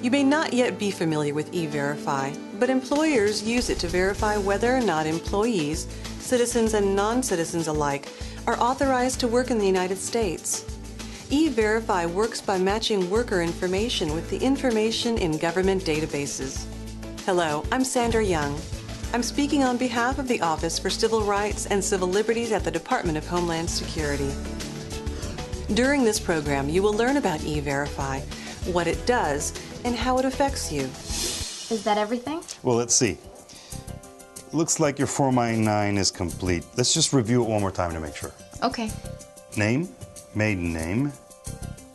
You may not yet be familiar with E-Verify, but employers use it to verify whether or not employees, citizens and non-citizens alike, are authorized to work in the United States. E-Verify works by matching worker information with the information in government databases. Hello, I'm Sandra Young. I'm speaking on behalf of the Office for Civil Rights and Civil Liberties at the Department of Homeland Security. During this program, you will learn about E-Verify, what it does, and how it affects you. Is that everything? Well, let's see. Looks like your Form I-9 is complete. Let's just review it one more time to make sure. Okay. Name, maiden name,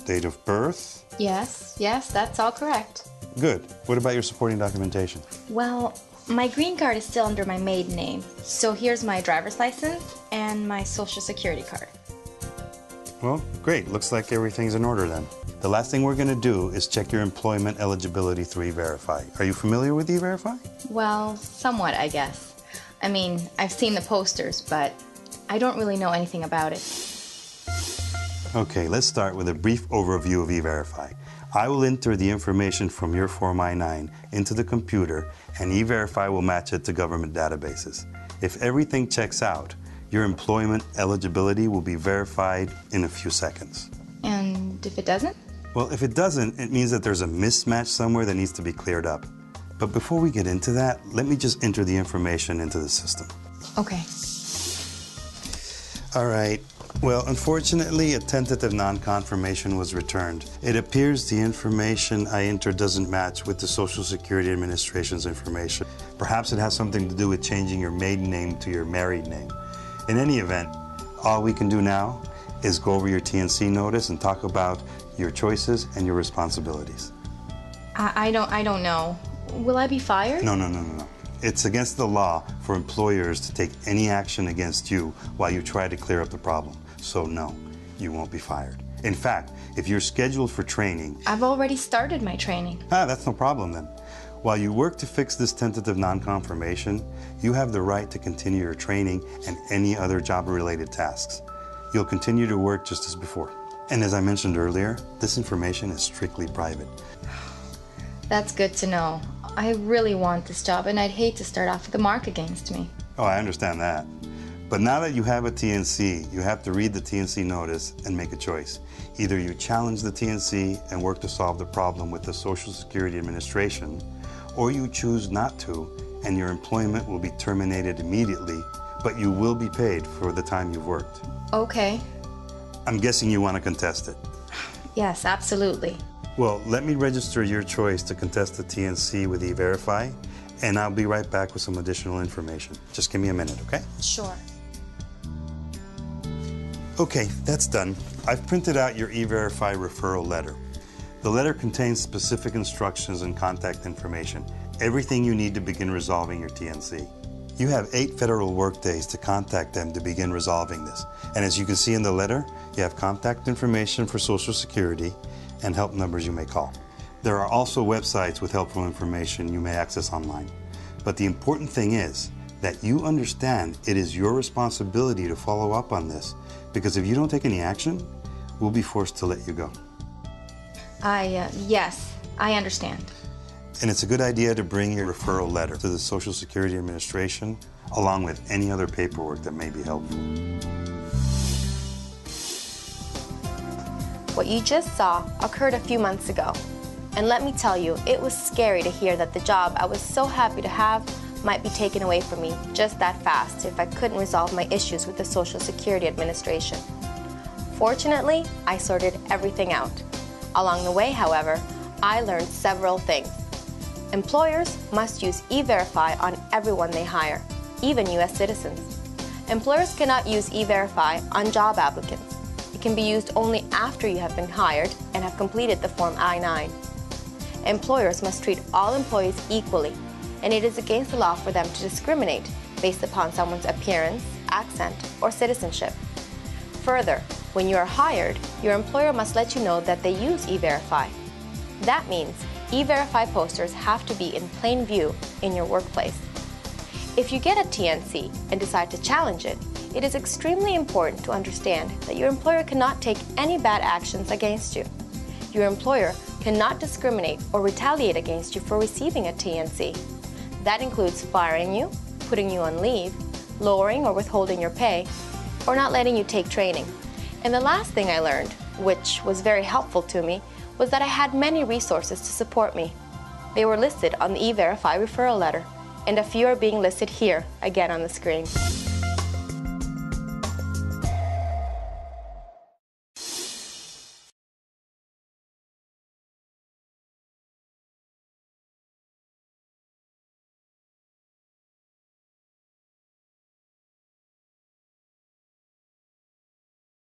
date of birth. Yes, that's all correct. Good. What about your supporting documentation? Well, my green card is still under my maiden name, so here's my driver's license and my social security card. Well, great. Looks like everything's in order then. The last thing we're going to do is check your employment eligibility through E-Verify. Are you familiar with E-Verify? Well, somewhat, I guess. I mean, I've seen the posters, but I don't really know anything about it. Okay, let's start with a brief overview of E-Verify. I will enter the information from your Form I-9 into the computer, and E-Verify will match it to government databases. If everything checks out, your employment eligibility will be verified in a few seconds. And if it doesn't? Well, if it doesn't, it means that there's a mismatch somewhere that needs to be cleared up. But before we get into that, let me just enter the information into the system. Okay. All right. Well, unfortunately, a tentative non-confirmation was returned. It appears the information I entered doesn't match with the Social Security Administration's information. Perhaps it has something to do with changing your maiden name to your married name. In any event, all we can do now is go over your TNC notice and talk about your choices and your responsibilities. I don't know. Will I be fired? No. It's against the law for employers to take any action against you while you try to clear up the problem. So no, you won't be fired. In fact, if you're scheduled for training... I've already started my training. That's no problem then. While you work to fix this tentative non-confirmation, you have the right to continue your training and any other job-related tasks. You'll continue to work just as before. And as I mentioned earlier, this information is strictly private. That's good to know. I really want this job, and I'd hate to start off with a mark against me. Oh, I understand that. But now that you have a TNC, you have to read the TNC notice and make a choice. Either you challenge the TNC and work to solve the problem with the Social Security Administration, or you choose not to, and your employment will be terminated immediately, but you will be paid for the time you've worked. Okay. I'm guessing you want to contest it. Yes, absolutely. Well, let me register your choice to contest the TNC with E-Verify, and I'll be right back with some additional information. Just give me a minute, okay? Sure. Okay, that's done. I've printed out your E-Verify referral letter. The letter contains specific instructions and contact information, everything you need to begin resolving your TNC. You have 8 federal workdays to contact them to begin resolving this. And as you can see in the letter, you have contact information for Social Security and help numbers you may call. There are also websites with helpful information you may access online. But the important thing is that you understand it is your responsibility to follow up on this, because if you don't take any action, we'll be forced to let you go. Yes, I understand. And it's a good idea to bring your referral letter to the Social Security Administration, along with any other paperwork that may be helpful. What you just saw occurred a few months ago. And let me tell you, it was scary to hear that the job I was so happy to have might be taken away from me just that fast if I couldn't resolve my issues with the Social Security Administration. Fortunately, I sorted everything out. Along the way, however, I learned several things. Employers must use E-Verify on everyone they hire, even U.S. citizens. Employers cannot use E-Verify on job applicants. It can be used only after you have been hired and have completed the Form I-9. Employers must treat all employees equally, and it is against the law for them to discriminate based upon someone's appearance, accent, or citizenship. Further, when you are hired, your employer must let you know that they use E-Verify. That means E-Verify posters have to be in plain view in your workplace. If you get a TNC and decide to challenge it, it is extremely important to understand that your employer cannot take any bad actions against you. Your employer cannot discriminate or retaliate against you for receiving a TNC. That includes firing you, putting you on leave, lowering or withholding your pay, or not letting you take training. And the last thing I learned, which was very helpful to me, was that I had many resources to support me. They were listed on the E-Verify referral letter, and a few are being listed here, again on the screen.